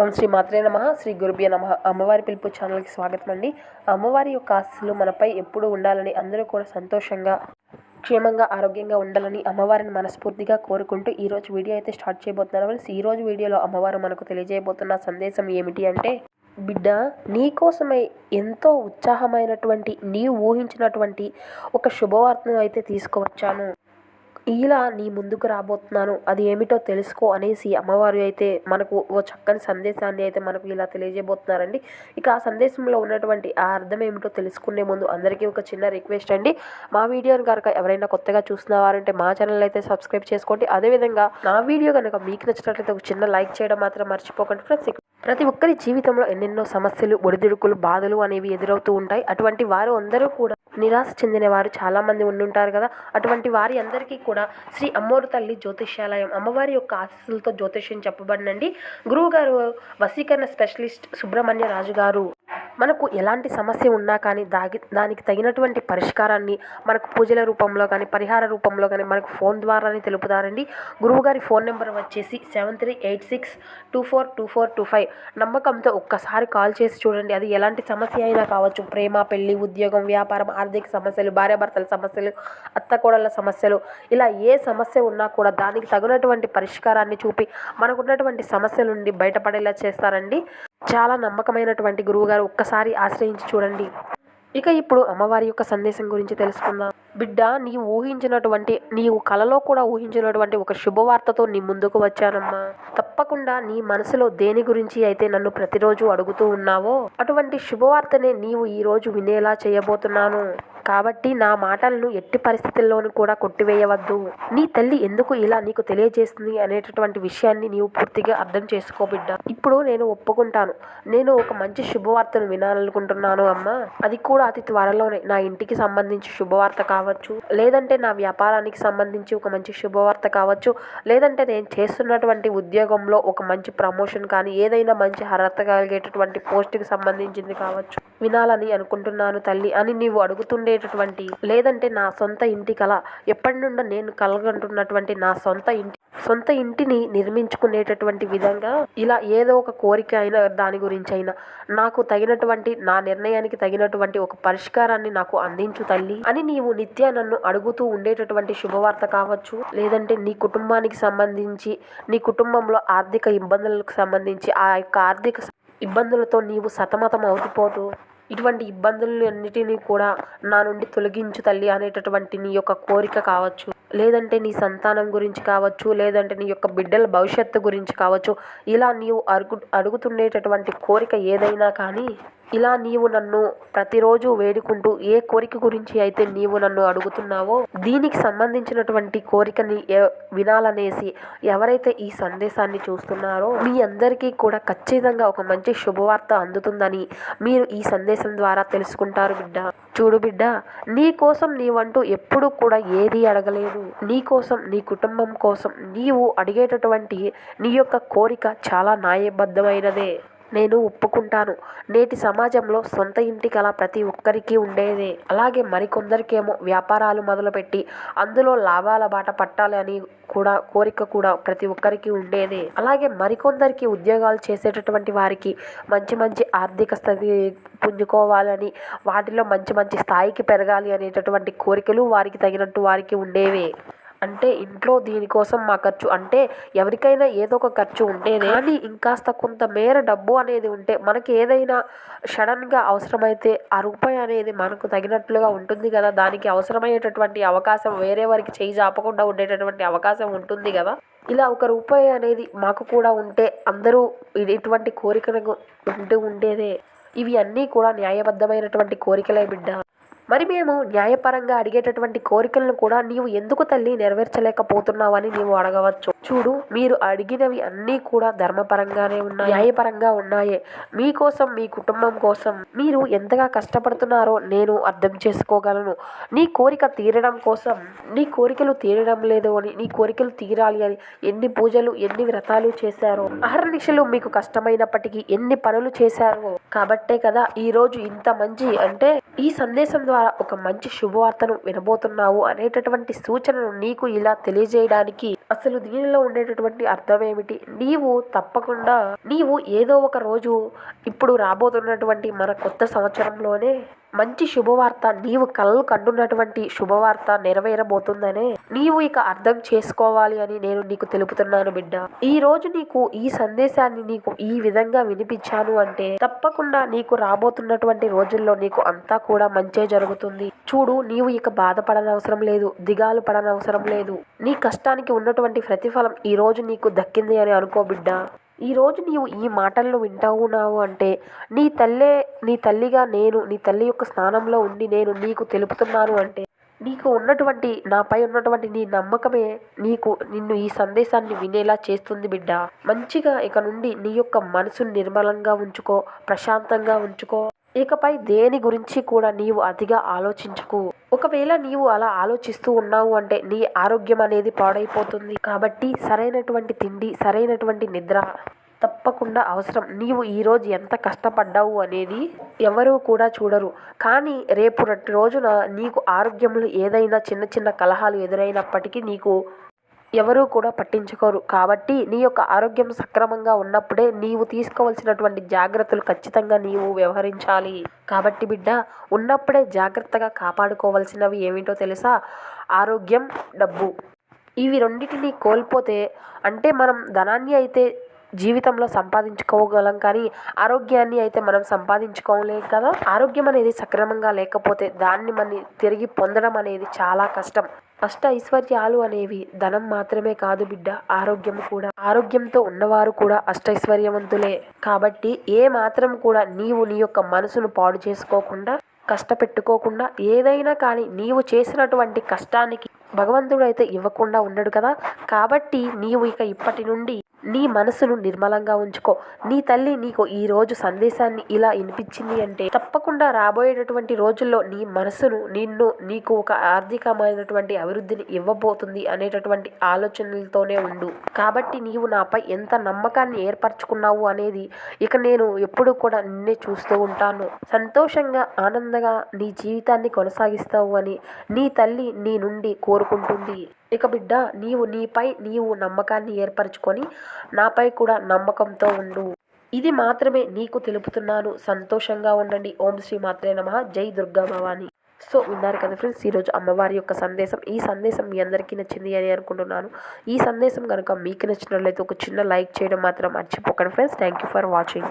ఓం శ్రీ మాత్రే నమః. శ్రీ గురుభ్యో నమః. అమ్మవారి పిలుపు ఛానల్కి స్వాగతం అండి. అమ్మవారి యొక్క ఆశీస్సులు మనపై ఎప్పుడు ఉండాలని, అందరూ కూడా సంతోషంగా, క్షేమంగా, ఆరోగ్యంగా ఉండాలని అమ్మవారిని మనస్ఫూర్తిగా కోరుకుంటూ ఈరోజు వీడియో అయితే స్టార్ట్ చేయబోతున్నాను. ఈరోజు వీడియోలో అమ్మవారు మనకు తెలియజేయబోతున్న సందేశం ఏమిటి అంటే, బిడ్డ, నీకోసమై ఎంతో ఉత్సాహమైనటువంటి, నీవు ఊహించినటువంటి ఒక శుభవార్తను అయితే తీసుకువచ్చాను. ఇలా నీ ముందుకు రాబోతున్నాను, అది ఏమిటో తెలుసుకో అనేసి అమ్మవారు అయితే మనకు ఓ చక్కని సందేశాన్ని అయితే మనకు ఇలా తెలియజేయబోతున్నారండి. ఇక ఆ సందేశంలో ఉన్నటువంటి ఆ అర్థం ఏమిటో తెలుసుకునే ముందు అందరికీ ఒక చిన్న రిక్వెస్ట్ అండి. మా వీడియోని కనుక ఎవరైనా కొత్తగా చూస్తున్నవారంటే మా ఛానల్ అయితే సబ్స్క్రైబ్ చేసుకోండి. అదేవిధంగా నా వీడియో కనుక మీకు నచ్చినట్లయితే ఒక చిన్న లైక్ చేయడం మాత్రం మర్చిపోకండి ఫ్రెండ్స్. ప్రతి ఒక్కరి జీవితంలో ఎన్నెన్నో సమస్యలు, ఒడిదుడుకులు, బాధలు అనేవి ఎదురవుతూ ఉంటాయి. అటువంటి వారు అందరూ కూడా నిరాశ చెందిన వారు చాలామంది ఉండుంటారు కదా. అటువంటి వారి అందరికీ కూడా శ్రీ అమ్మోరు తల్లి జ్యోతిష్యాలయం అమ్మవారి యొక్క ఆశీస్సులతో జ్యోతిష్యం చెప్పబడినండి. గురువు గారు వశీకరణ స్పెషలిస్ట్ సుబ్రహ్మణ్య రాజు గారు మనకు ఎలాంటి సమస్య ఉన్నా కానీ దానికి తగినటువంటి పరిష్కారాన్ని మనకు పూజల రూపంలో కానీ, పరిహార రూపంలో కానీ మనకు ఫోన్ ద్వారానే తెలుపుతారండి. గురువుగారి ఫోన్ నెంబర్ వచ్చేసి 7386242425. నమ్మకంతో ఒక్కసారి కాల్ చేసి చూడండి. అది ఎలాంటి సమస్య అయినా కావచ్చు. ప్రేమ, పెళ్లి, ఉద్యోగం, వ్యాపారం, ఆర్థిక సమస్యలు, భార్యాభర్తల సమస్యలు, అత్తకోడళ్ళ సమస్యలు, ఇలా ఏ సమస్య ఉన్నా కూడా దానికి తగినటువంటి పరిష్కారాన్ని చూపి మనకున్నటువంటి సమస్యల నుండి బయటపడేలా చేస్తారండి. చాలా నమ్మకమైనటువంటి గురువుగారు, ఒక్కసారి ఆశ్రయించి చూడండి. ఇక ఇప్పుడు అమ్మవారి యొక్క సందేశం గురించి తెలుసుకుందాం. బిడ్డ, నీవు కలలో కూడా ఊహించినటువంటి ఒక శుభవార్తతో నీ ముందుకు వచ్చానమ్మా. తప్పకుండా నీ మనసులో దేని గురించి అయితే నన్ను ప్రతిరోజు అడుగుతూ ఉన్నావో అటువంటి శుభవార్తనే నీవు ఈరోజు వినేలా చేయబోతున్నాను. కాబట్టి నా మాటలను ఎట్టి పరిస్థితుల్లోనూ కూడా కొట్టివేయవద్దు. నీ తల్లి ఎందుకు ఇలా నీకు తెలియజేస్తుంది అనేటటువంటి విషయాన్ని నీవు పూర్తిగా అర్థం చేసుకో బిడ్డ. ఇప్పుడు నేను ఒప్పుకుంటాను, నేను ఒక మంచి శుభవార్తను వినాలనుకుంటున్నాను అమ్మా. అది కూడా అతి త్వరలోనే. నా ఇంటికి సంబంధించి శుభవార్త కావచ్చు, లేదంటే నా వ్యాపారానికి సంబంధించి ఒక మంచి శుభవార్త కావచ్చు, లేదంటే నేను చేస్తున్నటువంటి ఉద్యోగంలో ఒక మంచి ప్రమోషన్ కానీ, ఏదైనా మంచి అర్హత కలిగేటటువంటి పోస్ట్కి సంబంధించింది కావచ్చు, వినాలని అనుకుంటున్నాను తల్లి అని నీవు అడుగుతుండేటటువంటి, లేదంటే నా సొంత ఇంటి కల, ఎప్పటి నుండో నేను కలగంటున్నటువంటి నా సొంత ఇంటిని నిర్మించుకునేటటువంటి విధంగా ఇలా ఏదో ఒక కోరిక అయినా, దాని గురించి అయినా నాకు తగినటువంటి, నా నిర్ణయానికి తగినటువంటి ఒక పరిష్కారాన్ని నాకు అందించు తల్లి అని నీవు నిత్య నన్ను అడుగుతూ ఉండేటటువంటి శుభవార్త కావచ్చు, లేదంటే నీ కుటుంబానికి సంబంధించి, నీ కుటుంబంలో ఆర్థిక ఇబ్బందులకు సంబంధించి ఆ యొక్క ఆర్థిక ఇబ్బందులతో నీవు సతమతం అవుతుపోతూ ఇటువంటి ఇబ్బందులన్నిటినీ కూడా నా నుండి తొలగించు తల్లి అనేటటువంటి నీ యొక్క కోరిక కావచ్చు, లేదంటే నీ సంతానం గురించి కావచ్చు, లేదంటే నీ యొక్క బిడ్డల భవిష్యత్తు గురించి కావచ్చు, ఇలా నీవు అడుగుతుండేటటువంటి కోరిక ఏదైనా కానీ, ఇలా నీవు నన్ను ప్రతిరోజు వేడుకుంటూ ఏ కోరిక గురించి అయితే నీవు నన్ను అడుగుతున్నావో దీనికి సంబంధించినటువంటి కోరికని వినాలనేసి ఎవరైతే ఈ సందేశాన్ని చూస్తున్నారో మీ అందరికీ కూడా ఖచ్చితంగా ఒక మంచి శుభవార్త అందుతుందని మీరు ఈ సందేశం ద్వారా తెలుసుకుంటారు బిడ్డ. చూడు బిడ్డ, నీ కోసం నీవంటూ ఎప్పుడు కూడా ఏది అడగలేదు. నీ కోసం, నీ కుటుంబం కోసం నీవు అడిగేటటువంటి నీ యొక్క కోరిక చాలా న్యాయబద్ధమైనదే. నేను ఒప్పుకుంటాను. నేటి సమాజంలో సొంత ఇంటి కల ప్రతి ఒక్కరికి ఉండేదే. అలాగే మరికొందరికేమో వ్యాపారాలు మొదలుపెట్టి అందులో లాభాల బాట పట్టాలని కూడా కోరిక కూడా ప్రతి ఒక్కరికి ఉండేదే. అలాగే మరికొందరికి ఉద్యోగాలు చేసేటటువంటి వారికి మంచి మంచి ఆర్థిక స్థితి పుంజుకోవాలని, వాటిలో మంచి మంచి స్థాయికి పెరగాలి అనేటటువంటి కోరికలు వారికి తగినట్టు వారికి ఉండేవే. అంటే ఇంట్లో దీనికోసం మా ఖర్చు, అంటే ఎవరికైనా ఏదో ఒక ఖర్చు ఉండేది. కానీ ఇంకాస్త కొంత మేర డబ్బు అనేది ఉంటే మనకి ఏదైనా సడన్గా అవసరమైతే ఆ రూపాయి అనేది మనకు తగినట్లుగా ఉంటుంది కదా. దానికి అవసరమయ్యేటటువంటి అవకాశం, వేరే వారికి చేయి చాపకుండా ఉండేటటువంటి అవకాశం ఉంటుంది కదా. ఇలా ఒక రూపాయి అనేది మాకు కూడా ఉంటే అందరూ ఇటువంటి కోరికలకు ఉండేదే. ఇవి అన్నీ కూడా న్యాయబద్ధమైనటువంటి కోరికలే బిడ్డ. మరి మేము న్యాయపరంగా అడిగేటటువంటి కోరికలను కూడా నీవు ఎందుకు తల్లి నెరవేర్చలేకపోతున్నావని నీవు అడగవచ్చు. చూడు, మీరు అడిగినవి అన్నీ కూడా ధర్మపరంగానే ఉన్నాయి, న్యాయపరంగా ఉన్నాయే. మీకోసం, మీ కుటుంబం కోసం మీరు ఎంతగా కష్టపడుతున్నారో నేను అర్థం చేసుకోగలను. నీ కోరిక తీరడం కోసం, నీ కోరికలు తీరడం లేదు అని, నీ కోరికలు తీరాలి అని ఎన్ని పూజలు, ఎన్ని వ్రతాలు చేశారో, అహర్నిశలు మీకు కష్టమైనప్పటికీ ఎన్ని పనులు చేశారో కాబట్టే కదా ఈరోజు ఇంత మంచి, అంటే ఈ సందేశం ద్వారా ఒక మంచి శుభవార్తను వినబోతున్నావు అనేటటువంటి సూచనను నీకు ఇలా తెలియజేయడానికి అసలు దీనిలో ఉండేటటువంటి అర్థం ఏమిటి? నీవు ఏదో ఒక రోజు ఇప్పుడు రాబోతున్నటువంటి మన కొత్త సంవత్సరంలోనే మంచి శుభవార్త, నీవు కలలు కంటున్నటువంటి శుభవార్త నెరవేరబోతుందనే నీవు ఇక అర్థం చేసుకోవాలి అని నేను నీకు తెలుపుతున్నాను బిడ్డ. ఈ రోజు నీకు ఈ సందేశాన్ని నీకు ఈ విధంగా వినిపించాను అంటే తప్పకుండా నీకు రాబోతున్నటువంటి రోజుల్లో నీకు అంతా కూడా మంచే జరుగుతుంది. చూడు, నీవు ఇక బాధపడనవసరం లేదు, దిగాలు పడనవసరం లేదు. నీ కష్టానికి ఉన్నటువంటి ప్రతిఫలం ఈ రోజు నీకు దక్కింది అని అనుకో బిడ్డ. ఈరోజు నీవు ఈ మాటలను వింటావున్నావు అంటే నీ తల్లిగా నేను నీ తల్లి యొక్క స్థానంలో ఉండి నేను నీకు తెలుపుతున్నాను అంటే నాపై ఉన్నటువంటి నీ నమ్మకమే నిన్ను ఈ సందేశాన్ని వినేలా చేస్తుంది బిడ్డ. మంచిగా ఇక నుండి నీ యొక్క మనసును నిర్మలంగా ఉంచుకో, ప్రశాంతంగా ఉంచుకో. ఇకపై దేని గురించి కూడా నీవు అతిగా ఆలోచించకు. ఒకవేళ నీవు అలా ఆలోచిస్తూ ఉన్నావు అంటే నీ ఆరోగ్యం అనేది పాడైపోతుంది. కాబట్టి సరైనటువంటి తిండి, సరైనటువంటి నిద్ర తప్పకుండా అవసరం. నీవు ఈరోజు ఎంత కష్టపడ్డావు అనేది ఎవరూ కూడా చూడరు. కానీ రేపు రోజున నీకు ఆరోగ్యంలో ఏదైనా చిన్న చిన్న కలహాలు ఎదురైనప్పటికీ నీకు ఎవరూ కూడా పట్టించుకోరు. కాబట్టి నీ యొక్క ఆరోగ్యం సక్రమంగా ఉన్నప్పుడే నీవు తీసుకోవాల్సినటువంటి జాగ్రత్తలు ఖచ్చితంగా నీవు వ్యవహరించాలి. కాబట్టి బిడ్డ, ఉన్నప్పుడే జాగ్రత్తగా కాపాడుకోవాల్సినవి ఏమిటో తెలుసా? ఆరోగ్యం, డబ్బు. ఇవి రెండింటిని కోల్పోతే అంటే మనం ధనాన్ని అయితే జీవితంలో సంపాదించుకోగలం, కానీ ఆరోగ్యాన్ని అయితే మనం సంపాదించుకోలేం కదా. ఆరోగ్యం అనేది సక్రమంగా లేకపోతే దాన్ని మనం తిరిగి పొందడం అనేది చాలా కష్టం. అష్ట ఐశ్వర్యాలు అనేవి ధనం మాత్రమే కాదు బిడ్డ, ఆరోగ్యం కూడా. ఆరోగ్యంతో ఉన్నవారు కూడా అష్టైశ్వర్యవంతులే. కాబట్టి ఏ మాత్రం కూడా నీవు నీ యొక్క మనసును పాడు చేసుకోకుండా, కష్టపెట్టుకోకుండా, ఏదైనా కానీ నీవు చేసినటువంటి కష్టానికి భగవంతుడు అయితే ఇవ్వకుండా ఉండడు కదా. కాబట్టి నీవు ఇక ఇప్పటి నుండి నీ మనసును నిర్మలంగా ఉంచుకో. నీ తల్లి నీకు ఈ రోజు సందేశాన్ని ఇలా వినిపించింది అంటే తప్పకుండా రాబోయేటటువంటి రోజుల్లో నీ మనసును నీకు ఒక ఆర్థికమైనటువంటి అభివృద్ధిని ఇవ్వబోతుంది అనేటటువంటి ఆలోచనలతోనే ఉండు. కాబట్టి నీవు నాపై ఎంత నమ్మకాన్ని ఏర్పరచుకున్నావు అనేది ఇక నేను ఎప్పుడు కూడా నిన్నే చూస్తూ ఉంటాను. సంతోషంగా, ఆనందంగా నీ జీవితాన్ని కొనసాగిస్తావు అని నీ తల్లి నీ నుండి కోరుకుంటుంది. ఇక బిడ్డ, నీవు నమ్మకాన్ని ఏర్పరచుకొని నాపై కూడా నమ్మకంతో ఉండు. ఇది మాత్రమే నీకు తెలుపుతున్నాను. సంతోషంగా ఉండండి. ఓం శ్రీ మాత్రే నమః. జై దుర్గా భవాని. సో విన్నారు కదా ఫ్రెండ్స్, ఈరోజు అమ్మవారి యొక్క సందేశం. ఈ సందేశం మీ అందరికీ నచ్చింది అని అనుకుంటున్నాను. ఈ సందేశం కనుక మీకు నచ్చినట్లయితే ఒక చిన్న లైక్ చేయడం మాత్రం మర్చిపోకండి friends. Thank you for watching.